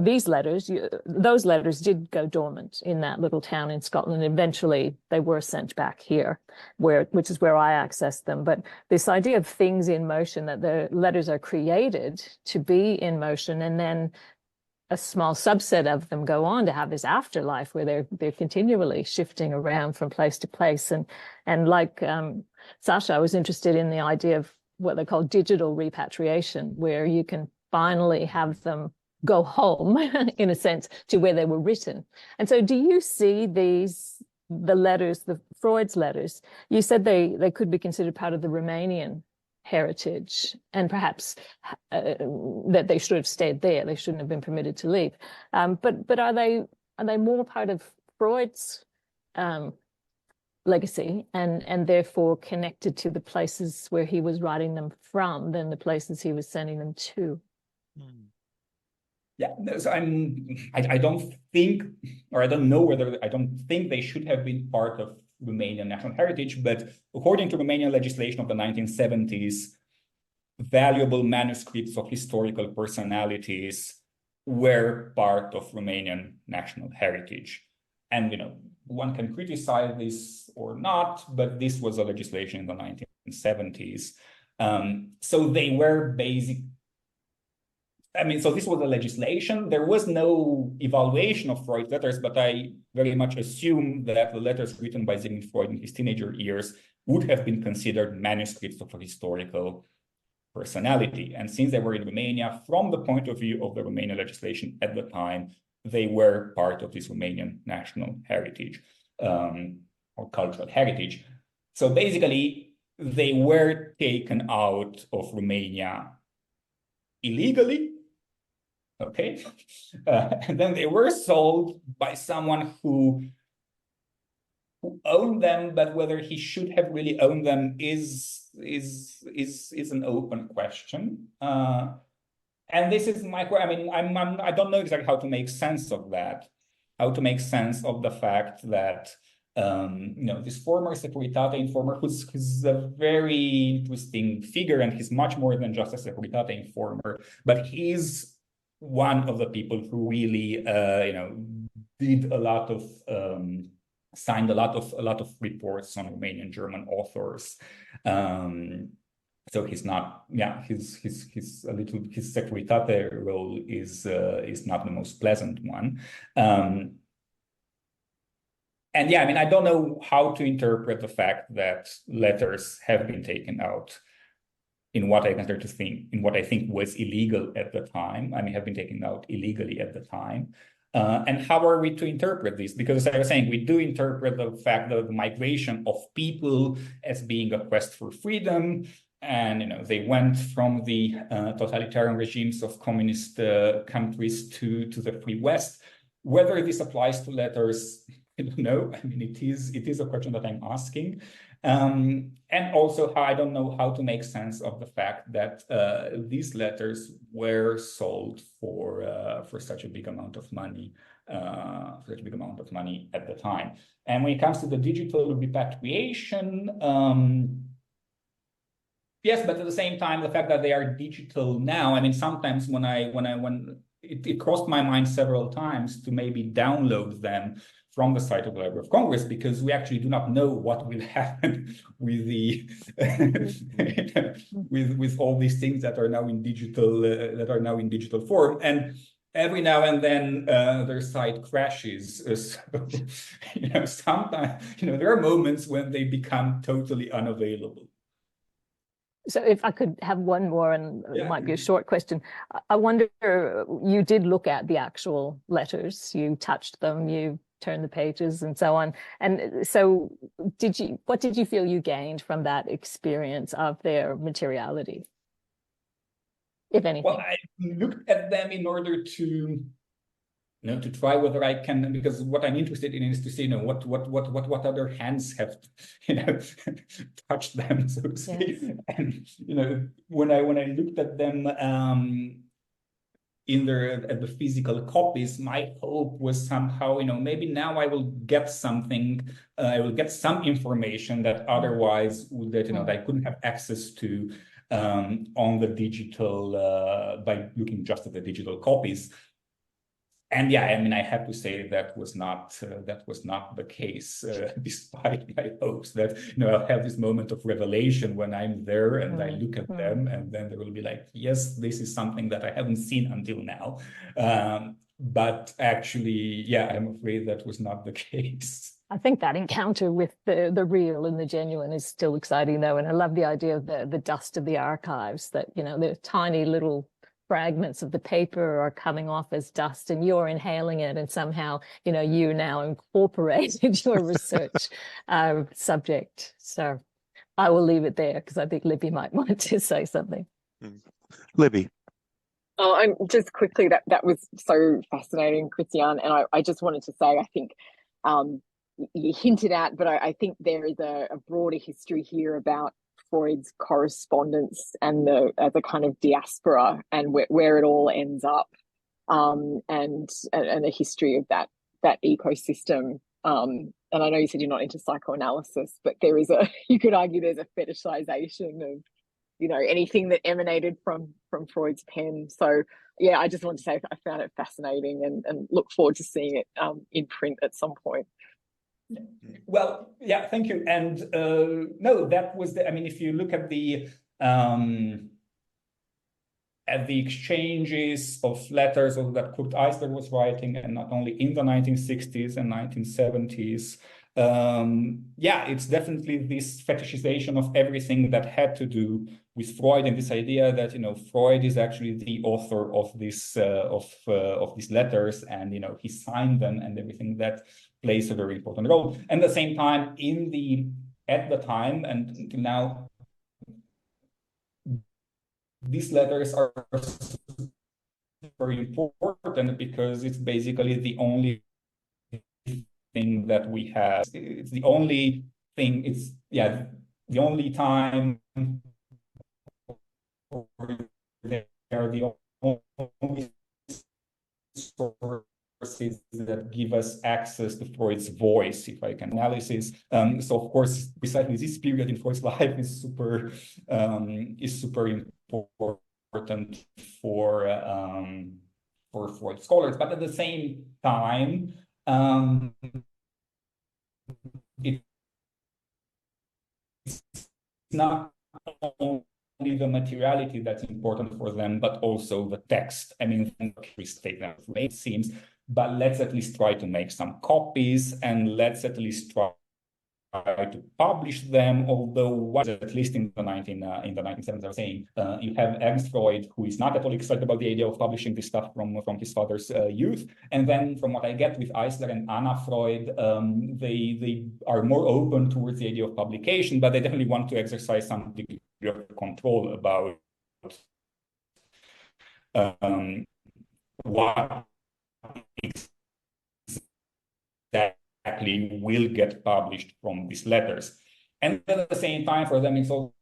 these letters, those letters did go dormant in that little town in Scotland. Eventually, they were sent back here, which is where I accessed them. But this idea of things in motion, that the letters are created to be in motion, and then a small subset of them go on to have this afterlife where they're continually shifting around from place to place. And like Sasha, I was interested in the idea of what they call digital repatriation, where you can finally have them go home, in a sense, to where they were written. And so do you see the letters, the Freud's letters, you said they could be considered part of the Romanian heritage, and perhaps that they should have stayed there, they shouldn't have been permitted to leave. But are they more part of Freud's legacy and therefore connected to the places where he was writing them from than the places he was sending them to? Yeah, so I don't think, or I don't know whether, I don't think they should have been part of Romanian national heritage, but according to Romanian legislation of the 1970s, valuable manuscripts of historical personalities were part of Romanian national heritage. And, you know, one can criticize this or not, but this was a legislation in the 1970s. So they were basic. So this was a legislation. There was no evaluation of Freud's letters, but I very much assume that the letters written by Sigmund Freud in his teenager years would have been considered manuscripts of a historical personality. And since they were in Romania, from the point of view of the Romanian legislation at the time, they were part of this Romanian national heritage or cultural heritage. So basically, they were taken out of Romania illegally. Okay, and then they were sold by someone who owned them, but whether he should have really owned them is an open question. And this is my, I don't know exactly how to make sense of that, how to make sense of the fact that this former Securitate informer, who's a very interesting figure, and he's much more than just a Securitate informer, but he's one of the people who really, did a lot of, signed a lot of reports on Romanian German authors. So he's not, his Securitate role is not the most pleasant one. And I don't know how to interpret the fact that letters have been taken out in what I think was illegal at the time. Have been taken out illegally at the time. And how are we to interpret this? Because as I was saying, we do interpret the fact that the migration of people as being a quest for freedom, and they went from the totalitarian regimes of communist countries to the free West. Whether this applies to letters, I don't know. It is a question that I'm asking. And also, I don't know how to make sense of the fact that these letters were sold for such a big amount of money, at the time. And when it comes to the digital repatriation, yes, but at the same time, the fact that they are digital now, sometimes when it crossed my mind several times to maybe download them from the site of the Library of Congress, because we actually do not know what will happen with the with all these things that are now in digital form, and every now and then their site crashes. So sometimes there are moments when they become totally unavailable. So if I could have one more, and it might be a short question. I wonder, you did look at the actual letters, you touched them, you turned the pages and so on. And so what did you feel you gained from that experience of their materiality, if anything? Well, I looked at them in order to try whether I can, because what I'm interested in is to see, what other hands have, touched them, so to speak. Yes. And when I looked at them at the physical copies, my hope was somehow, maybe now I will get something, I will get some information that otherwise that I couldn't have access to on the digital by looking just at the digital copies. And yeah, I mean, I have to say that was not the case, despite my hopes that I'll have this moment of revelation when I'm there and I look at them, and then they will be like, yes, this is something that I haven't seen until now. But actually, yeah, I'm afraid that was not the case. I think that encounter with the real and the genuine is still exciting, though, and I love the idea of the dust of the archives, that the tiny little fragments of the paper are coming off as dust and you're inhaling it, and somehow you now incorporated your research subject. So I will leave it there because I think Libby might want to say something. Libby. Oh, and just quickly, that was so fascinating, Cristian, and I just wanted to say, I think you hinted at, but I think there is a broader history here about Freud's correspondence and the kind of diaspora and where it all ends up, and a history of that ecosystem. And I know you said you're not into psychoanalysis, but there is you could argue there's a fetishization of anything that emanated from Freud's pen. So yeah, I just want to say I found it fascinating and look forward to seeing it in print at some point. Well, yeah, thank you. And no, that was I mean, if you look at the exchanges of letters that Kurt Eisler was writing, and not only in the 1960s and 1970s, yeah, it's definitely this fetishization of everything that had to do with Freud, and this idea that Freud is actually the author of this of these letters, and he signed them, and everything that plays a very important role. And at the same time, at the time and until now, these letters are very important because it's basically the only thing that we have. It's the only thing. It's the only time. They are the only sources that give us access to Freud's voice, if I can analysis. So of course, precisely this period in Freud's life is super important for Freud scholars. But at the same time, it's not only the materiality that's important for them, but also the text. I mean, we state that it seems, but let's at least try to make some copies, and let's at least try to publish them. Although, what at least in the 1970s, I was saying, you have Ernst Freud, who is not at all excited about the idea of publishing this stuff from his father's youth. And then, from what I get with Eisler and Anna Freud, they are more open towards the idea of publication, but they definitely want to exercise some degree of control about what exactly will get published from these letters. And at the same time, for them, it's also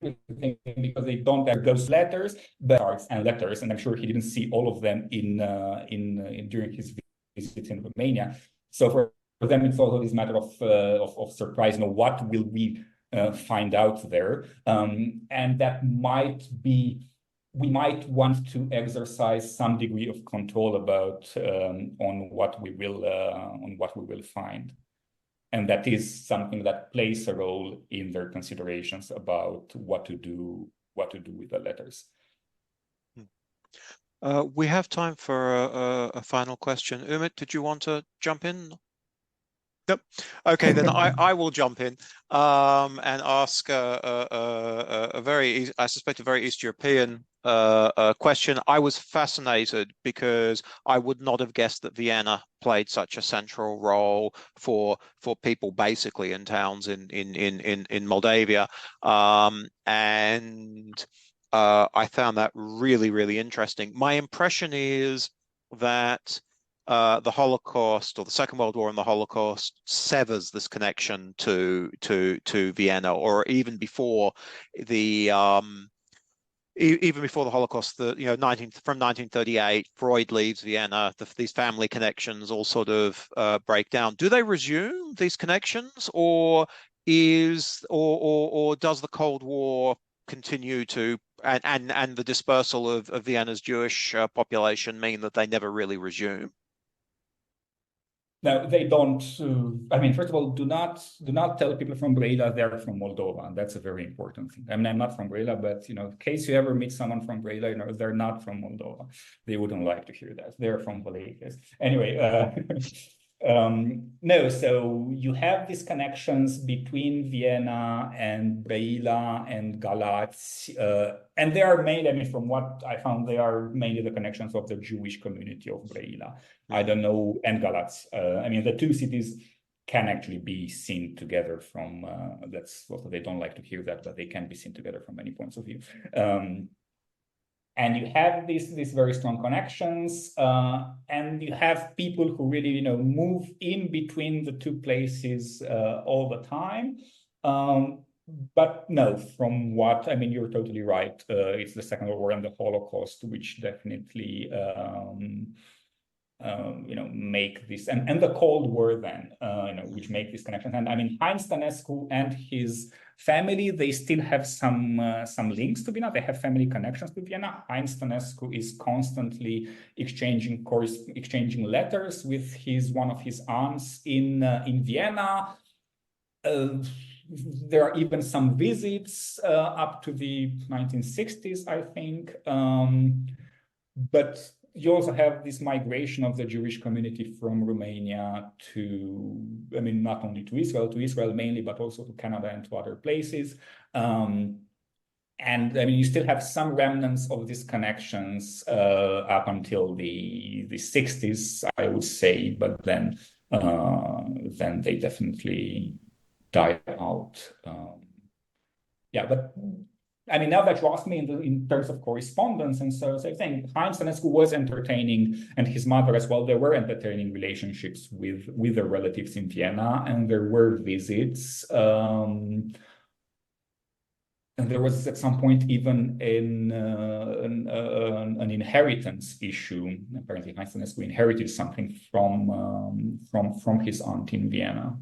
because they don't have those letters, but and letters, and I'm sure he didn't see all of them during his visit in Romania. So for them, it's also this matter of surprise. What will we find out there? And that might be, we might want to exercise some degree of control about on what we will find, and that is something that plays a role in their considerations about what to do with the letters. We have time for a final question. Umit, did you want to jump in? Yep. Okay, then I will jump in and ask a very, I suspect, a very East European question. I was fascinated because I would not have guessed that Vienna played such a central role for people basically in towns in Moldavia, and I found that really, really interesting. My impression is that the Holocaust, or the Second World War and the Holocaust, severs this connection to Vienna, or even before the Holocaust. From 1938, Freud leaves Vienna. These family connections all sort of break down. Do they resume these connections, or does the Cold War continue to, and the dispersal of Vienna's Jewish population mean that they never really resume? No, they don't. I mean, first of all, do not tell people from Brăila they're from Moldova. That's a very important thing. I mean, I'm not from Brăila, but in case you ever meet someone from Brăila, they're not from Moldova. They wouldn't like to hear that. They're from Valencia. Anyway, no. So you have these connections between Vienna and Brăila and Galați, and they are mainly, I mean, from what I found, they are mainly the connections of the Jewish community of Brăila. I don't know, and Galați. I mean, the two cities can actually be seen together from, that's what they don't like to hear that, but they can be seen together from many points of view. And you have these very strong connections, and you have people who really, move in between the two places all the time. But no, from what, I mean, you're totally right. It's the Second World War and the Holocaust, which definitely, make this, and the Cold War then, which make this connection. And I mean, Heinz Stănescu and his family, they still have some links to Vienna. They have family connections to Vienna. Heinz Stănescu is constantly exchanging letters with one of his aunts in Vienna. There are even some visits up to the 1960s, I think. But you also have this migration of the Jewish community from Romania to, I mean, not only to Israel mainly, but also to Canada and to other places. And I mean, you still have some remnants of these connections up until the 60s, I would say, but then they definitely die out. Yeah, but I mean, now that you ask me in terms of correspondence, and so I think Heinz Stănescu was entertaining, and his mother as well, they were entertaining relationships with their relatives in Vienna, and there were visits. And there was at some point even an inheritance issue. Apparently, Heinz Stănescu inherited something from his aunt in Vienna.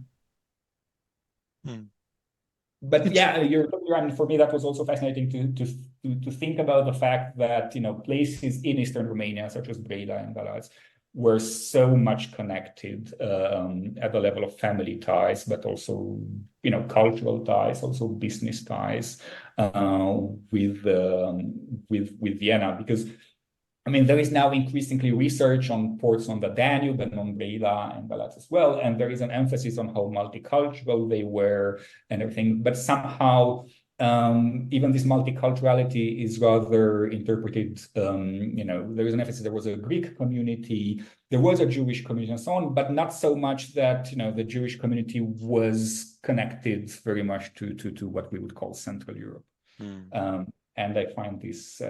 But yeah, you're totally right. For me, that was also fascinating to think about the fact that places in Eastern Romania, such as Brăila and Galați, were so much connected at the level of family ties, but also cultural ties, also business ties with Vienna, because I mean, there is now increasingly research on ports on the Danube and on Brăila and Galați as well, and there is an emphasis on how multicultural they were and everything. But somehow, even this multiculturality is rather interpreted. There is an emphasis. There was a Greek community, there was a Jewish community, and so on, but not so much that the Jewish community was connected very much to what we would call Central Europe. And I find this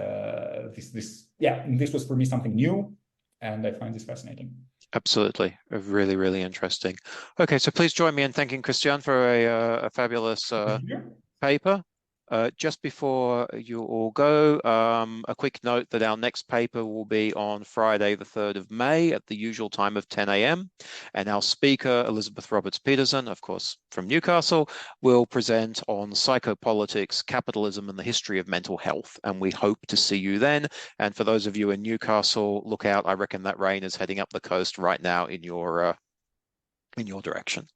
was for me something new, and I find this fascinating. Absolutely, really, really interesting. Okay, so please join me in thanking Cristian for a fabulous paper. Just before you all go, a quick note that our next paper will be on Friday, the 3rd of May at the usual time of 10 a.m. And our speaker, Elizabeth Roberts-Peterson, of course, from Newcastle, will present on psychopolitics, capitalism, and the history of mental health. And we hope to see you then. And for those of you in Newcastle, look out. I reckon that rain is heading up the coast right now in your direction.